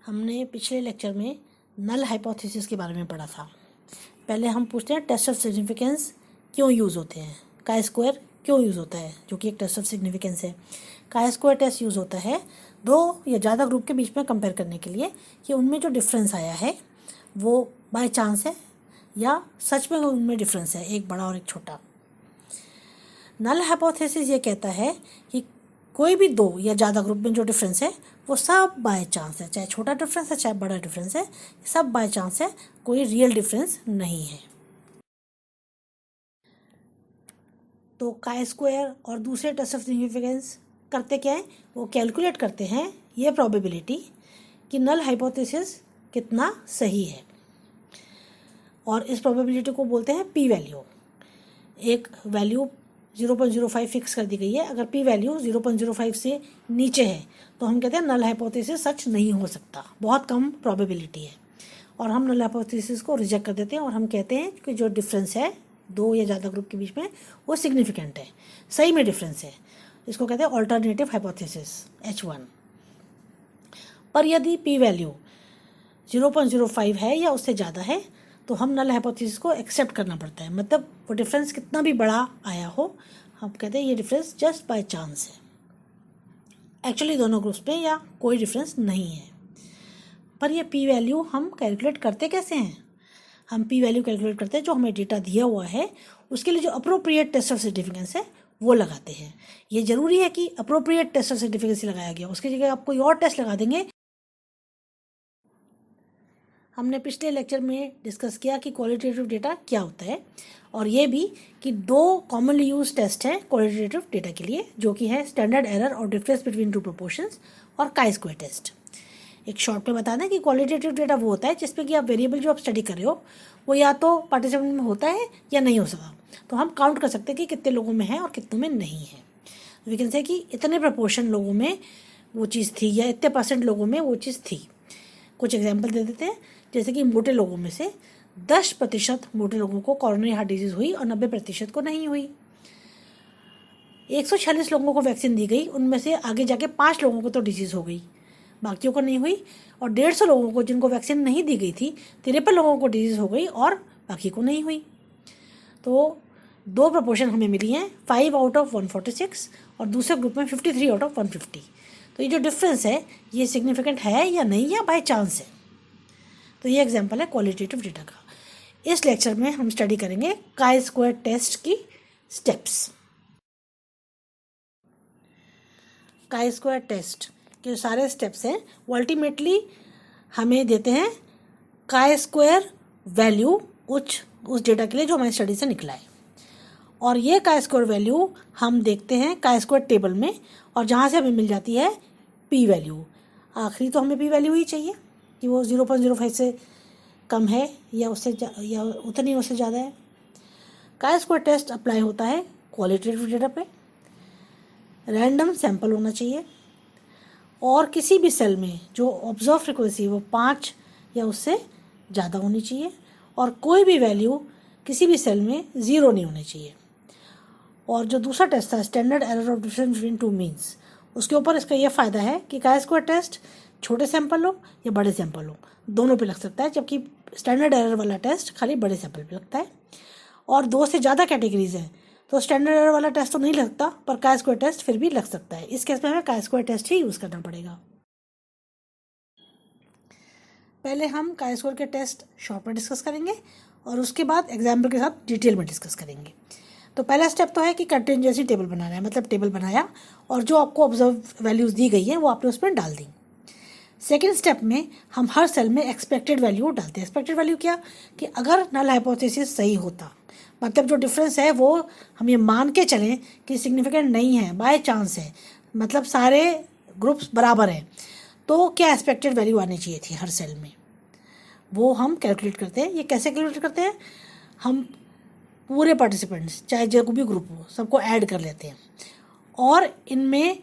हमने पिछले लेक्चर में नल हाइपोथेसिस के बारे में पढ़ा था। पहले हम पूछते हैं टेस्ट ऑफ सिग्निफिकेंस क्यों यूज़ होते हैं, काई स्क्वायर क्यों यूज़ होता है, जो कि एक टेस्ट ऑफ सिग्निफिकेंस है। काई स्क्वायर टेस्ट यूज़ होता है दो या ज़्यादा ग्रुप के बीच में कंपेयर करने के लिए कि उनमें जो डिफरेंस आया है वो बाय चांस है या सच में उनमें डिफरेंस है, एक बड़ा और एक छोटा। नल हाइपोथेसिस ये कहता है कि कोई भी दो या ज़्यादा ग्रुप में जो डिफरेंस है वो सब बाय चांस है, चाहे छोटा डिफरेंस है चाहे बड़ा डिफरेंस है, सब बाय चांस है, कोई रियल डिफरेंस नहीं है। तो काई स्क्वायर और दूसरे टेस्ट ऑफ सिग्निफिकेंस करते क्या है, वो कैलकुलेट करते हैं ये प्रोबेबिलिटी कि नल हाइपोथेसिस कितना सही है, और इस प्रोबेबिलिटी को बोलते हैं पी वैल्यू। एक वैल्यू 0.05 फिक्स कर दी गई है, अगर पी वैल्यू 0.05 से नीचे है तो हम कहते हैं नल हाइपोथेसिस सच नहीं हो सकता, बहुत कम प्रोबेबिलिटी है, और हम नल हाइपोथेसिस को रिजेक्ट कर देते हैं और हम कहते हैं कि जो डिफरेंस है दो या ज़्यादा ग्रुप के बीच में वो सिग्निफिकेंट है, सही में डिफरेंस है। इसको कहते हैं ऑल्टरनेटिव हाइपोथेसिस H1। पर यदि पी वैल्यू 0.05 है या उससे ज़्यादा है तो हम नल हाइपोथेसिस को एक्सेप्ट करना पड़ता है, मतलब वो डिफरेंस कितना भी बड़ा आया हो हम कहते हैं ये डिफरेंस जस्ट बाय चांस है, एक्चुअली दोनों ग्रुप्स में या कोई डिफरेंस नहीं है। पर ये पी वैल्यू हम कैलकुलेट करते कैसे हैं, हम पी वैल्यू कैलकुलेट करते हैं जो हमें डेटा दिया हुआ है उसके लिए जो अप्रोप्रिएट टेस्ट ऑफ सिग्निफिकेंस है वो लगाते हैं। ये ज़रूरी है कि अप्रोप्रिएट टेस्ट ऑफ सिग्निफिकेंस लगाया गया, उसकी जगह आप कोई और टेस्ट लगा देंगे। हमने पिछले लेक्चर में डिस्कस किया कि क्वालिटेटिव डेटा क्या होता है, और ये भी कि दो कॉमनली यूज टेस्ट हैं क्वालिटेटिव डेटा के लिए, जो कि है स्टैंडर्ड एरर और डिफरेंस बिटवीन टू प्रोपोर्शंस और काई स्क्वायर टेस्ट। एक शॉर्ट में बता दें कि क्वालिटेटिव डेटा वो होता है जिसमें कि आप वेरिएबल जो आप स्टडी कर रहे हो वो या तो पार्टिसिपेंट में होता है या नहीं हो सकता, तो हम काउंट कर सकते हैं कि कितने लोगों में है और कितनों में नहीं है। वी कैन से कि इतने प्रपोर्शन लोगों में वो चीज़ थी या इतने % लोगों में वो चीज़ थी। कुछ एग्जाम्पल दे देते हैं, जैसे कि मोटे लोगों में से 10% मोटे लोगों को कॉरोनरी हार्ट डिजीज़ हुई और 90% को नहीं हुई। 146 लोगों को वैक्सीन दी गई, उनमें से आगे जाके 5 लोगों को तो डिजीज़ हो गई, बाकियों को नहीं हुई, और 150 लोगों को जिनको वैक्सीन नहीं दी गई थी 53 लोगों को डिजीज़ हो गई और बाकी को नहीं हुई। तो दो प्रपोर्शन हमें मिली हैं, 5 आउट ऑफ 146 और दूसरे ग्रुप में 53 आउट ऑफ 150। तो ये जो डिफरेंस है ये सिग्निफिकेंट है या नहीं या बाय चांस है। तो ये एग्जांपल है क्वालिटेटिव डेटा का। इस लेक्चर में हम स्टडी करेंगे काई स्क्वायर टेस्ट की स्टेप्स। काई स्क्वायर टेस्ट के सारे स्टेप्स हैं वो अल्टीमेटली हमें देते हैं काई स्क्वायर वैल्यू उस डेटा के लिए जो हमारी स्टडी से निकला है, और ये काई स्क्वायर वैल्यू हम देखते हैं काई स्क्वायर टेबल में, और जहाँ से हमें मिल जाती है पी वैल्यू। आखिरी तो हमें पी वैल्यू ही चाहिए कि वो 0.05 से कम है या उससे या उतनी उससे ज़्यादा है। काई स्क्वायर टेस्ट अप्लाई होता है क्वालिटेटिव डेटा पे, रैंडम सैंपल होना चाहिए, और किसी भी सेल में जो ऑब्जर्व फ्रिक्वेंसी वो 5 या उससे ज़्यादा होनी चाहिए, और कोई भी वैल्यू किसी भी सेल में 0 नहीं होनी चाहिए। और जो दूसरा टेस्ट था standard error of difference between two means, उसके ऊपर इसका ये फ़ायदा है कि काई स्क्वायर टेस्ट छोटे सैंपल हो या बड़े सैंपल हो दोनों पे लग सकता है, जबकि स्टैंडर्ड एरर वाला टेस्ट खाली बड़े सैंपल पे लगता है। और 2 से ज़्यादा कैटेगरीज हैं तो स्टैंडर्ड एरर वाला टेस्ट तो नहीं लगता, पर काई स्क्वायर टेस्ट फिर भी लग सकता है। इस केस में हमें काई स्क्वायर टेस्ट ही यूज़ करना पड़ेगा। पहले हम काई स्क्वायर के टेस्ट शॉर्ट में डिस्कस करेंगे और उसके बाद एग्जाम्पल के साथ डिटेल में डिस्कस करेंगे। तो पहला स्टेप तो है कि कंटिजेंसी टेबल बनाना है, मतलब टेबल बनाया और जो आपको ऑब्जर्व वैल्यूज़ दी गई हैं वो आपने उसमें डाल दी। सेकेंड स्टेप में हम हर सेल में एक्सपेक्टेड वैल्यू डालते हैं। एक्सपेक्टेड वैल्यू क्या, कि अगर नल हाइपोथेसिस सही होता, मतलब जो डिफरेंस है वो हम ये मान के चलें कि सिग्निफिकेंट नहीं है, बाय चांस है, मतलब सारे ग्रुप्स बराबर हैं, तो क्या एक्सपेक्टेड वैल्यू आनी चाहिए थी हर सेल में, वो हम कैलकुलेट करते हैं। ये कैसे कैलकुलेट करते हैं, हम पूरे पार्टिसिपेंट्स चाहे जो भी ग्रुप हो सबको ऐड कर लेते हैं, और इनमें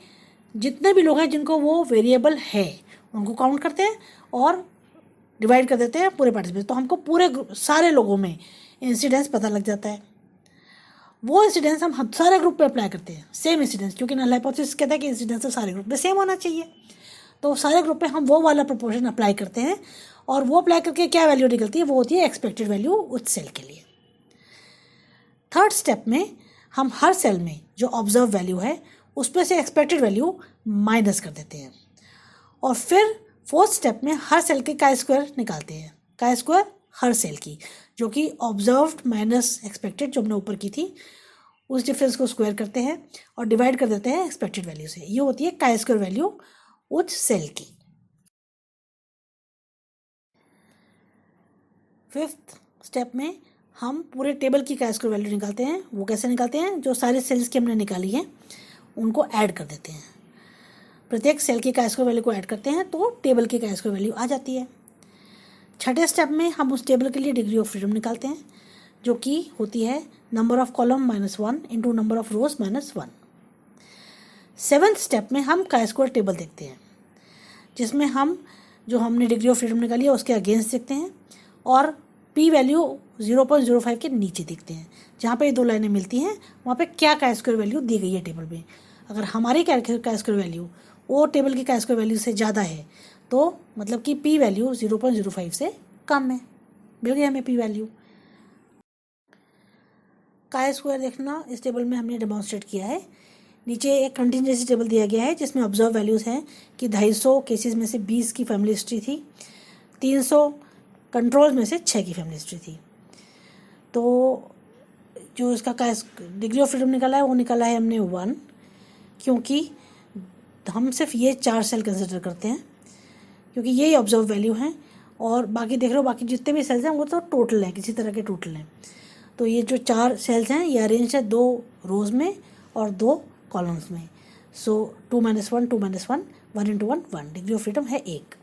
जितने भी लोग हैं जिनको वो वेरिएबल है उनको काउंट करते हैं और डिवाइड कर देते हैं पूरे पार्टिसिपेंट्स, तो हमको पूरे सारे लोगों में इंसिडेंस पता लग जाता है। वो इंसिडेंस हम सारे ग्रुप पे अप्लाई करते हैं, सेम इंसिडेंस, क्योंकि नल हाइपोथेसिस कहता है कि इंसिडेंस तो सारे ग्रुप में सेम होना चाहिए। तो सारे ग्रुप पे हम वो वाला प्रोपोर्शन अप्लाई करते हैं, और वो अप्लाई करके क्या वैल्यू निकलती है, वो होती है एक्सपेक्टेड वैल्यू उस सेल के लिए। थर्ड स्टेप में हम हर सेल में जो ऑब्जर्व वैल्यू है उसमें से एक्सपेक्टेड वैल्यू माइनस कर देते हैं, और फिर फोर्थ स्टेप में हर सेल के का स्क्वायर निकालते हैं, का स्क्वायर हर सेल की, जो कि ऑब्जर्व्ड माइनस एक्सपेक्टेड जो हमने ऊपर की थी उस डिफरेंस को स्क्वायर करते हैं और डिवाइड कर देते हैं एक्सपेक्टेड वैल्यू से। ये होती है का स्क्वायर वैल्यू उस सेल की। फिफ्थ स्टेप में हम पूरे टेबल की का स्क्वायर वैल्यू निकालते हैं। वो कैसे निकालते हैं, जो सारे सेल्स की हमने निकाली हैं उनको ऐड कर देते हैं, प्रत्येक सेल की का स्क्वायर वैल्यू को ऐड करते हैं तो टेबल की का स्क्वायर वैल्यू आ जाती है। छठे स्टेप में हम उस टेबल के लिए डिग्री ऑफ फ्रीडम निकालते हैं, जो कि होती है number of column -1 into number of rose -1। Seventh step में हम का स्क्वायर टेबल देखते हैं, जिसमें हम जो हमने डिग्री ऑफ फ्रीडम निकाली है उसके अगेंस्ट देखते हैं, और पी वैल्यू 0.05 के नीचे देखते हैं। जहाँ पे ये दो लाइनें मिलती हैं वहाँ पे क्या का स्क्वायर वैल्यू दी गई है टेबल में। अगर हमारी का स्क्वायर वैल्यू वो टेबल की का स्क्वायर वैल्यू से ज़्यादा है तो मतलब कि पी वैल्यू 0.05 से कम है, मिल गया हमें पी वैल्यू। का स्क्वायर देखना इस टेबल में हमने डेमोन्स्ट्रेट किया है। नीचे एक कंटिजेंसी टेबल दिया गया है जिसमें ऑब्जर्व वैल्यूज़ हैं कि 250 केसेस में से 20 की फैमिली हिस्ट्री थी, 300 कंट्रोल में से 6 की फैमिली हिस्ट्री थी। तो जो इसका का डिग्री ऑफ फ्रीडम निकाला है वो निकाला है हमने 1, क्योंकि हम सिर्फ ये 4 सेल कंसिडर करते हैं, क्योंकि यही ऑब्जर्व वैल्यू हैं, और बाकी देख रहे हो बाकी जितने भी सेल्स हैं वो तो टोटल है, किसी तरह के टोटल हैं। तो ये जो 4 सेल्स हैं ये अरेंज है 2 रोज में और 2 कॉलम्स में। सो 2 - 1 2 - 1 1 × 1 1, डिग्री ऑफ फ्रीडम है 1।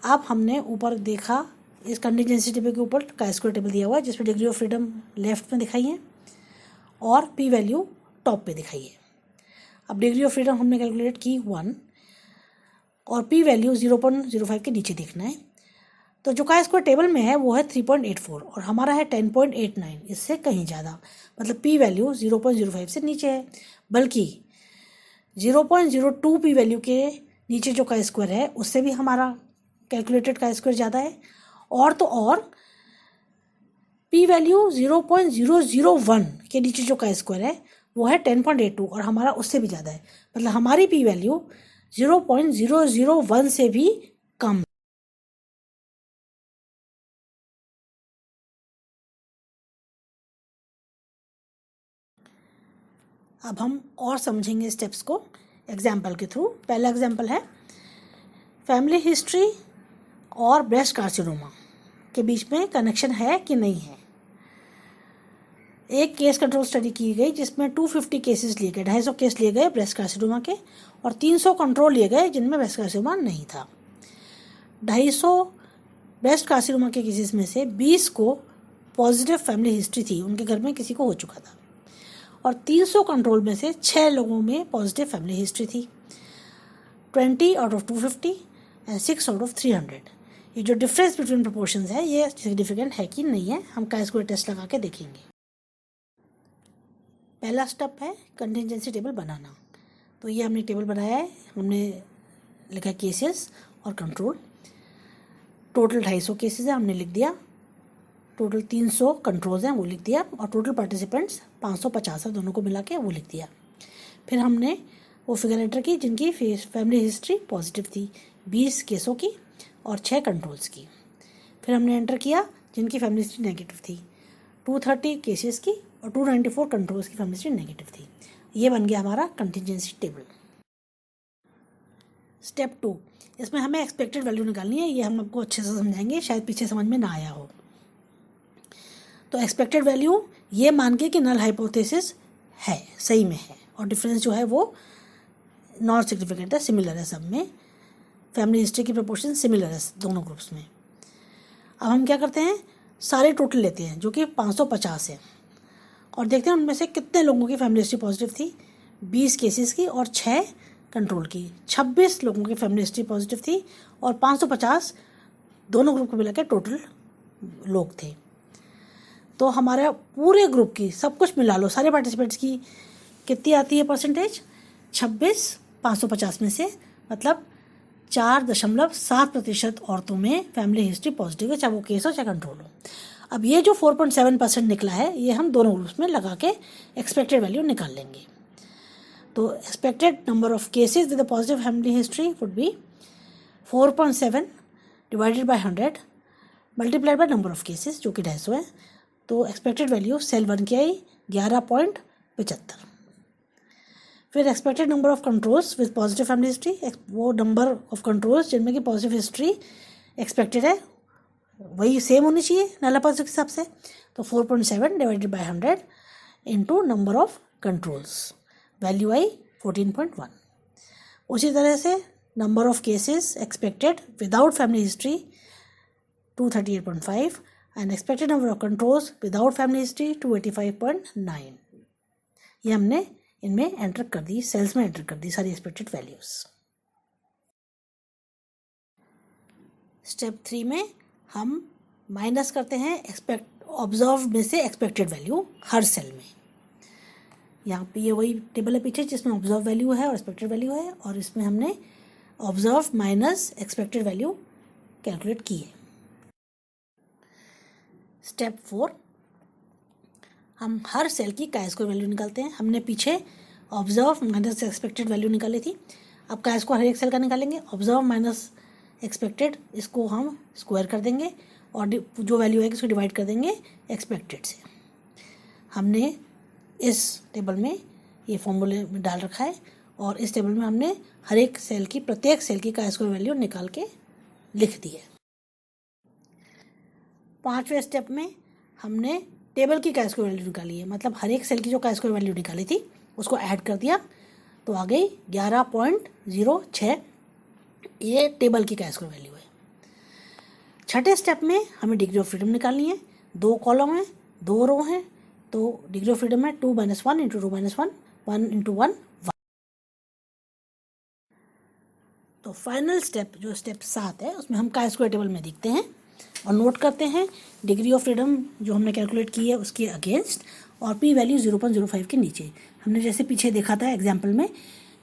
अब हमने ऊपर देखा इस कंटिजेंसी टेबल के ऊपर का स्क्वायर टेबल दिया हुआ है जिसमें डिग्री ऑफ फ्रीडम लेफ्ट में दिखाई है और पी वैल्यू टॉप पे दिखाई है। अब डिग्री ऑफ फ्रीडम हमने कैलकुलेट की 1 और पी वैल्यू 0.05 के नीचे देखना है। तो जो का स्क्वायर टेबल में है वो है 3.84 और हमारा है 10.89, इससे कहीं ज़्यादा, मतलब पी वैल्यू 0.05 से नीचे है, बल्कि 0.02 पी वैल्यू के नीचे जो का स्क्वायर है उससे भी हमारा कैलकुलेटेड का स्क्वायर ज़्यादा है, और तो और पी वैल्यू 0.001 के नीचे जो का स्क्वायर है वो है 10.82 और हमारा उससे भी ज़्यादा है, मतलब हमारी पी वैल्यू 0.001 से भी कम। अब हम और समझेंगे स्टेप्स को एग्जाम्पल के थ्रू। पहला एग्जाम्पल है फैमिली हिस्ट्री और ब्रेस्ट कार्सिनोमा के बीच में कनेक्शन है कि नहीं है। एक केस कंट्रोल स्टडी की गई जिसमें 250 केसेस लिए गए, 250 केस लिए गए ब्रेस्ट कार्सिनोमा के, और 300 कंट्रोल लिए गए जिनमें ब्रेस्ट कार्सिनोमा नहीं था। 250 ब्रेस्ट कार्सिनोमा के केसेस में से 20 को पॉजिटिव फैमिली हिस्ट्री थी, उनके घर में किसी को हो चुका था, और 300 कंट्रोल में से 6 लोगों में पॉजिटिव फैमिली हिस्ट्री थी। 20 out of 250 and 6 out of 300। ये जो डिफरेंस बिटवीन प्रोपोर्शंस है ये सिग्निफिकेंट है कि नहीं है, हम का स्क्वायर टेस्ट लगा के देखेंगे। पहला स्टेप है कंटिजेंसी टेबल बनाना। तो ये हमने टेबल बनाया है, हमने लिखा केसेस और कंट्रोल। टोटल 250 केसेस है, हमने लिख दिया। टोटल 300 कंट्रोल्स हैं, वो लिख दिया, और टोटल पार्टिसिपेंट्स 550 है, दोनों को मिला के वो लिख दिया। फिर हमने वो फिगर एंटर की जिनकी फैमिली हिस्ट्री पॉजिटिव थी, 20 केसों की और 6 कंट्रोल्स की। फिर हमने एंटर किया जिनकी फैमिली हिस्ट्री नेगेटिव थी, 230 केसेस की और 294 कंट्रोल्स की फैमिली हिस्ट्री नेगेटिव थी। ये बन गया हमारा कंटिजेंसी टेबल। स्टेप 2, इसमें हमें एक्सपेक्टेड वैल्यू निकालनी है। ये हम आपको अच्छे से समझाएंगे, शायद पीछे समझ में ना आया हो। तो एक्सपेक्टेड वैल्यू ये मान के कि नल हाइपोथेसिस है, सही में है, और डिफरेंस जो है वो नॉट सिग्निफिकेंट है, सिमिलर है सब में। फैमिली हिस्ट्री की प्रोपोर्शन सिमिलर है दोनों ग्रुप्स में। अब हम क्या करते हैं, सारे टोटल लेते हैं जो कि 550 है, और देखते हैं उनमें से कितने लोगों की फैमिली हिस्ट्री पॉजिटिव थी। 20 केसेस की और 6 कंट्रोल की, 26 लोगों की फैमिली हिस्ट्री पॉजिटिव थी, और 550 दोनों ग्रुप को मिला के टोटल लोग थे। तो हमारे पूरे ग्रुप की सब कुछ मिला लो, सारे पार्टिसिपेंट्स की कितनी आती है परसेंटेज, 26 550 में से, मतलब 4.7% औरतों में फैमिली हिस्ट्री पॉजिटिव है, चाहे वो केस हो चाहे कंट्रोल हो। अब ये जो 4.7% निकला है ये हम दोनों ग्रुप्स में लगा के एक्सपेक्टेड वैल्यू निकाल लेंगे। तो expected number of cases with positive family history would be 4.7 divided by 100 multiplied by number of cases जो कि 250 है। तो एक्सपेक्टेड वैल्यू सेल 1 की आई 11.75। फिर expected number of controls with positive family history, वो नंबर ऑफ कंट्रोल्स जिनमें कि positive history expected है वही सेम होनी चाहिए नल हाइपोथेसिस के हिसाब से। तो 4.7 divided by 100 into number of controls, value I 14.1। उसी तरह से number of cases expected without family history 238.5 and expected number of controls without family history 285.9। ये हमने इनमें एंटर कर दी, सेल्स में एंटर कर दी सारी एक्सपेक्टेड वैल्यूज। स्टेप 3 में हम माइनस करते हैं ऑब्जर्व में से एक्सपेक्टेड वैल्यू हर सेल में। यहाँ पे ये वही टेबल है पीछे जिसमें ऑब्जर्व वैल्यू है और एक्सपेक्टेड वैल्यू है, और इसमें हमने observe minus expected value calculate की है। स्टेप 4 हम हर सेल की काई स्क्वायर वैल्यू निकालते हैं। हमने पीछे ऑब्जर्व माइनस एक्सपेक्टेड वैल्यू निकाली थी, अब काई स्क्वायर हर एक सेल का निकालेंगे। ऑब्जर्व माइनस एक्सपेक्टेड इसको हम स्क्वायर कर देंगे और जो वैल्यू है इसको डिवाइड कर देंगे एक्सपेक्टेड से। हमने इस टेबल में ये फॉर्मूले में डाल रखा है और इस टेबल में हमने हर एक सेल की प्रत्येक सेल की काई स्क्वायर वैल्यू निकाल के लिख दी है। 5वें स्टेप में हमने टेबल की काई स्क्वायर वैल्यू निकाली है, मतलब हर एक सेल की जो काई स्क्वायर वैल्यू निकाली थी उसको ऐड कर दिया तो आ गई 11.06। ये टेबल की काई स्क्वायर वैल्यू है। 6ठे स्टेप में हमें डिग्री ऑफ फ्रीडम निकालनी है। 2 कॉलम है 2 रो हैं, तो डिग्री ऑफ फ्रीडम है 2 - 1 इंटू 2 - 1 1 इंटू 1 1। तो फाइनल स्टेप जो स्टेप 7 है उसमें हम काई स्क्वायर टेबल में देखते हैं और नोट करते हैं डिग्री ऑफ फ्रीडम जो हमने कैलकुलेट की है उसके अगेंस्ट और पी वैल्यू 0.05 के नीचे। हमने जैसे पीछे देखा था एग्जाम्पल में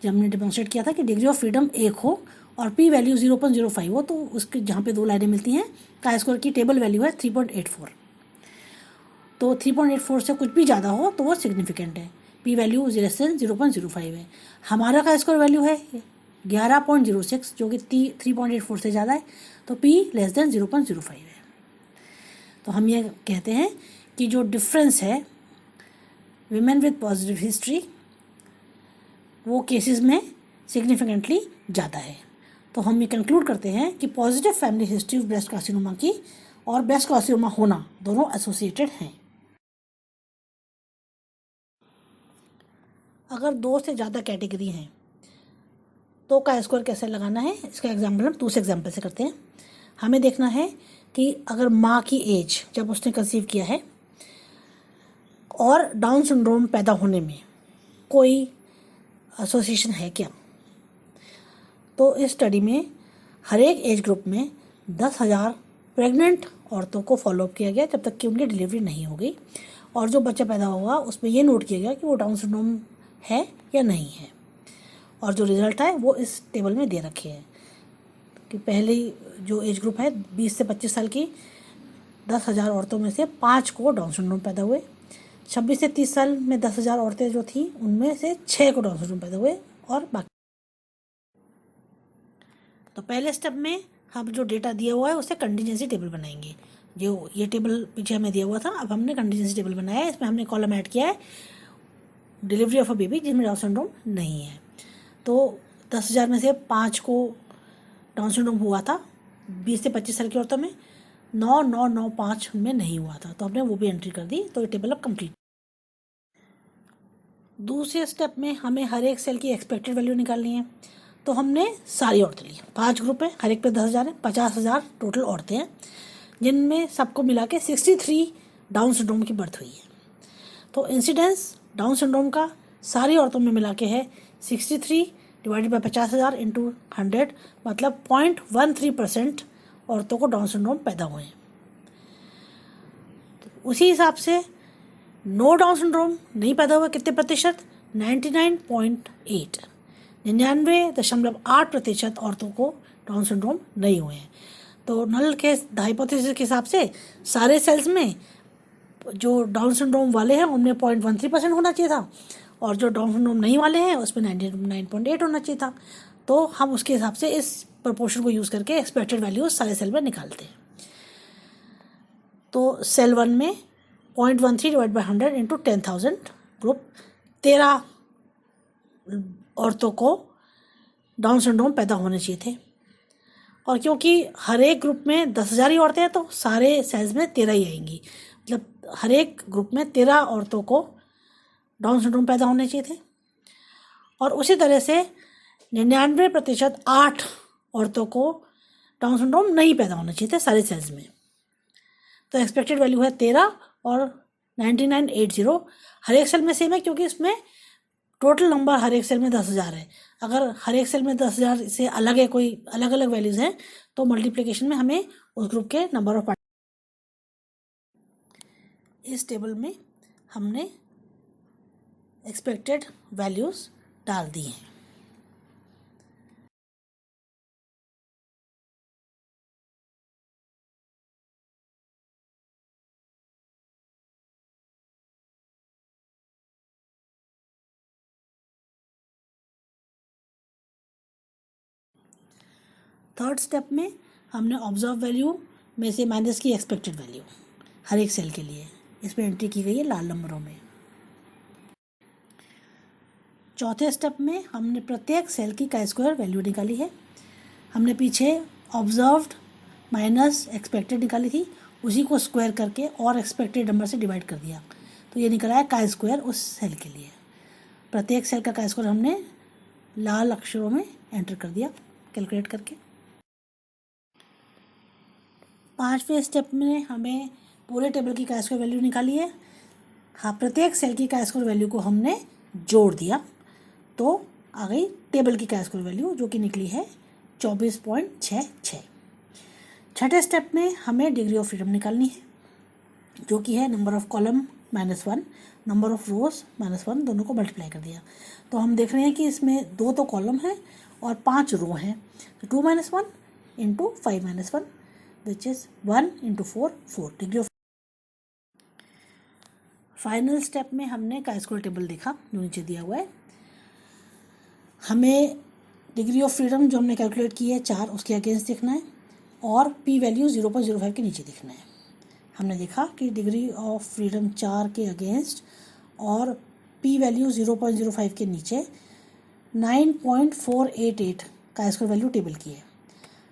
जब हमने डेमोन्स्ट्रेट किया था कि डिग्री ऑफ फ्रीडम 1 हो और पी वैल्यू 0.05 हो, तो उसके जहाँ पे 2 लाइनें मिलती हैं काई स्क्वायर की टेबल वैल्यू है 3.84। तो 3.84 से कुछ भी ज़्यादा हो तो वो सिग्निफिकेंट है। पी वैल्यू 0.05 है। हमारा काई स्क्वायर वैल्यू है 11.06 जो कि 3.84 से ज़्यादा है, तो P < 0.05 है। तो हम ये कहते हैं कि जो डिफरेंस है विमेन विद पॉजिटिव हिस्ट्री वो केसेस में सिग्निफिकेंटली ज़्यादा है। तो हम ये कंक्लूड करते हैं कि positive family history of breast carcinoma की और ब्रेस्ट कार्सिनोमा होना दोनों एसोसिएटेड हैं। अगर 2 से ज़्यादा कैटेगरी हैं तो काई स्क्वायर कैसे लगाना है, इसका एग्जाम्पल हम दूसरे एग्जाम्पल से करते हैं। हमें देखना है कि अगर माँ की एज जब उसने कंसीव किया है और डाउन सिंड्रोम पैदा होने में कोई एसोसिएशन है क्या। तो इस स्टडी में हर एक एज ग्रुप में 10,000 प्रेग्नेंट औरतों को फॉलोअप किया गया जब तक कि उनकी डिलीवरी नहीं हो गई, और जो बच्चा पैदा हुआ उसमें ये नोट किया गया कि वो डाउन सिंड्रोम है या नहीं है। और जो रिज़ल्ट है वो इस टेबल में दे रखे हैं कि पहली जो एज ग्रुप है 20 से 25 साल की 10,000 औरतों में से 5 को डाउन सिंड्रोम पैदा हुए। 26 से 30 साल में 10,000 औरतें जो थी उनमें से 6 को डाउन सिंड्रोम पैदा हुए और बाकी। तो पहले स्टेप में हम जो डेटा दिया हुआ है उससे कंटीजेंसी टेबल बनाएंगे। जो ये टेबल पीछे हमें दिया हुआ था, अब हमने कंटीजेंसी टेबल बनाया है। इसमें हमने कॉलम ऐड किया है डिलीवरी ऑफ अ बेबी जिसमें डाउन सिंड्रोम नहीं है। तो 10,000 में से 5 को डाउन सिंड्रोम हुआ था, 20 से 25 साल की औरतों में 9,995 में नहीं हुआ था, तो हमने वो भी एंट्री कर दी। तो ये टेबल अब कंप्लीट। दूसरे स्टेप में हमें हर एक सेल की एक्सपेक्टेड वैल्यू निकालनी है। तो हमने सारी औरतें ली, 5 ग्रुप है, हर एक पे 10,000 है, 50,000 टोटल औरतें हैं जिनमें सबको मिला के 63 डाउन सिंड्रोम की बर्थ हुई है। तो इंसिडेंस डाउन सिंड्रोम का सारी औरतों में मिला के है 63 डिवाइडेड बाई 50,000 इंटू 100, मतलब 0.13% औरतों को डाउन सिंड्रोम पैदा हुए हैं। तो उसी हिसाब से नो डाउन सिंड्रोम नहीं पैदा हुआ कितने प्रतिशत, 99.8, 99.8% औरतों को डाउन सिंड्रोम नहीं हुए हैं। तो नल के हाइपोथेसिस के हिसाब से सारे सेल्स में जो डाउन सिंड्रोम वाले हैं उनमें 0.13% होना चाहिए था, और जो डाउन सिंड्रोम नहीं वाले हैं उसमें 99.8 होना चाहिए था। तो हम उसके हिसाब से इस प्रोपोर्शन को यूज़ करके एक्सपेक्टेड वैल्यूज सारे सेल में निकालते हैं। तो सेल 1 में 0.13 डिवाइड बाई 100 इंटू 10,000 ग्रुप 13 औरतों को डाउन सिंड्रोम पैदा होने चाहिए थे, और क्योंकि हर एक ग्रुप में 10,000 ही औरतें हैं तो सारे सेल्स में 13 ही आएंगी, मतलब हर एक ग्रुप में 13 औरतों को डाउन सिंड्रोम पैदा होने चाहिए थे। और उसी तरह से 99% 8 औरतों को डाउन सिंड्रोम नहीं पैदा होना चाहिए थे सारे सेल्स में। तो एक्सपेक्टेड वैल्यू है 13 और 9980 हर एक सेल में सेम है, क्योंकि इसमें टोटल नंबर हर एक सेल में 10,000 है। अगर हर एक सेल में 10,000 से अलग है, कोई अलग अलग वैल्यूज़ हैं, तो मल्टीप्लिकेशन में हमें उस ग्रुप के नंबर ऑफ इस टेबल में हमने एक्सपेक्टेड वैल्यूज़ डाल दी हैं। थर्ड स्टेप में हमने ऑब्जर्व वैल्यू में से माइनस की एक्सपेक्टेड वैल्यू हर एक सेल के लिए, इसमें एंट्री की गई है लाल नंबरों में। चौथे स्टेप में हमने प्रत्येक सेल की chi स्क्वायर वैल्यू निकाली है। हमने पीछे ऑब्जर्व्ड माइनस एक्सपेक्टेड निकाली थी, उसी को स्क्वायर करके और एक्सपेक्टेड नंबर से डिवाइड कर दिया, तो ये निकला है chi स्क्वायर उस सेल के लिए। प्रत्येक सेल का chi स्क्वायर हमने लाल अक्षरों में एंटर कर दिया कैलकुलेट करके। पांचवें स्टेप में हमें पूरे टेबल की chi स्क्वायर वैल्यू निकाली है। हाँ, प्रत्येक सेल की chi स्क्वायर वैल्यू को हमने जोड़ दिया, तो आ गई टेबल की chi स्क्वायर वैल्यू, जो कि निकली है 24.66। छठे स्टेप में हमें डिग्री ऑफ फ्रीडम निकालनी है, जो कि है number of column -1, number of रोज -1, दोनों को मल्टीप्लाई कर दिया। तो हम देख रहे हैं कि इसमें 2 तो कॉलम है और 5 रो हैं, तो 2 - 1 into 5 - 1 which is 1 into 4 4 degree of. Final step में हमने chi स्क्वायर टेबल देखा जो नीचे दिया हुआ है। हमें डिग्री ऑफ फ्रीडम जो हमने कैलकुलेट की है 4, उसके अगेंस्ट देखना है, और p वैल्यू 0.05 के नीचे देखना है। हमने देखा कि डिग्री ऑफ फ्रीडम 4 के अगेंस्ट और p वैल्यू 0.05 के नीचे 9.488 chi स्क्वायर वैल्यू टेबल की है।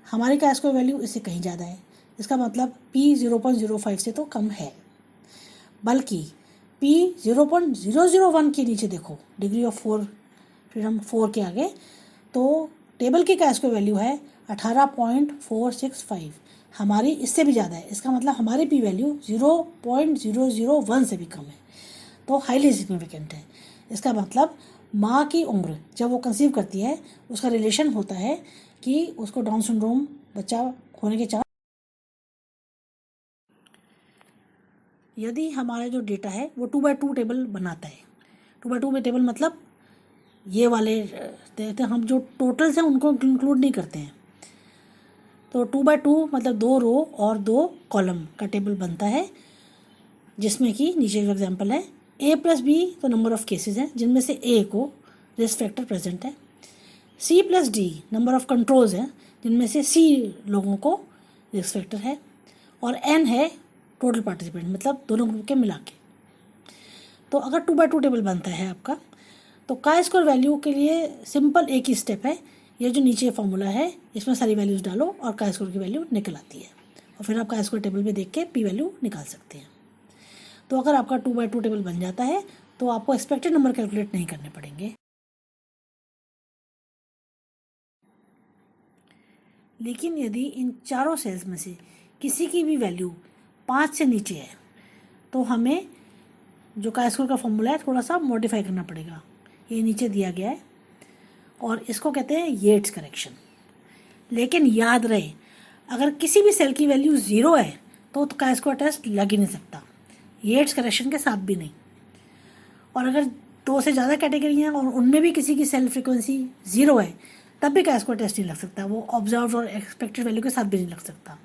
हमारी chi स्क्वायर वैल्यू इससे कहीं ज़्यादा है, इसका मतलब p 0.05 से तो कम है, बल्कि p 0.001 के नीचे देखो डिग्री ऑफ फ्रीडम 4 के आगे, तो टेबल की chi स्क्वायर वैल्यू है 18.465, हमारी इससे भी ज़्यादा है। इसका मतलब हमारी p वैल्यू 0.001 से भी कम है, तो हाईली सिग्निफिकेंट है। इसका मतलब माँ की उम्र जब वो कंसीव करती है उसका रिलेशन होता है कि उसको डाउन सिंड्रोम बच्चा होने के चांस। यदि हमारा जो डेटा है वो 2x2 टेबल बनाता है, 2x2 में टेबल मतलब ये वाले हम जो टोटल्स हैं उनको इंक्लूड नहीं करते हैं, तो 2x2 मतलब 2 रो और 2 कॉलम का टेबल बनता है, जिसमें कि नीचे का एग्जांपल है a+b तो नंबर ऑफ केसेस हैं जिनमें से a को रिस्क फैक्टर प्रेजेंट है, c+d नंबर ऑफ कंट्रोल्स हैं जिनमें से c लोगों को रिस्क फैक्टर है, और n है टोटल पार्टिसिपेंट मतलब दोनों ग्रुप के मिला के। तो अगर 2x2 टेबल बनता है आपका, तो chi स्क्वायर वैल्यू के लिए सिंपल एक ही स्टेप है, ये जो नीचे फॉर्मूला है इसमें सारी वैल्यूज़ डालो और chi स्क्वायर की वैल्यू निकल आती है, और फिर आप chi स्क्वायर टेबल में देख के p वैल्यू निकाल सकते हैं। तो अगर आपका 2x2 टेबल बन जाता है तो आपको एक्सपेक्टेड नंबर कैलकुलेट नहीं करने पड़ेंगे। लेकिन यदि इन चारों सेल्स में से किसी की भी वैल्यू 5 से नीचे है, तो हमें जो chi स्क्वायर का फॉर्मूला है थोड़ा सा मॉडिफाई करना पड़ेगा। ये नीचे दिया गया है और इसको कहते हैं येट्स करेक्शन। लेकिन याद रहे, अगर किसी भी सेल की वैल्यू 0 है तो chi स्क्वायर टेस्ट लग ही नहीं सकता, येट्स करेक्शन के साथ भी नहीं। और अगर 2 से ज़्यादा कैटेगरी हैं और उनमें भी किसी की सेल फ्रीक्वेंसी 0 है, तब भी chi स्क्वायर टेस्ट नहीं लग सकता, वो ऑब्जर्व और एक्सपेक्टेड वैल्यू के साथ भी नहीं लग सकता।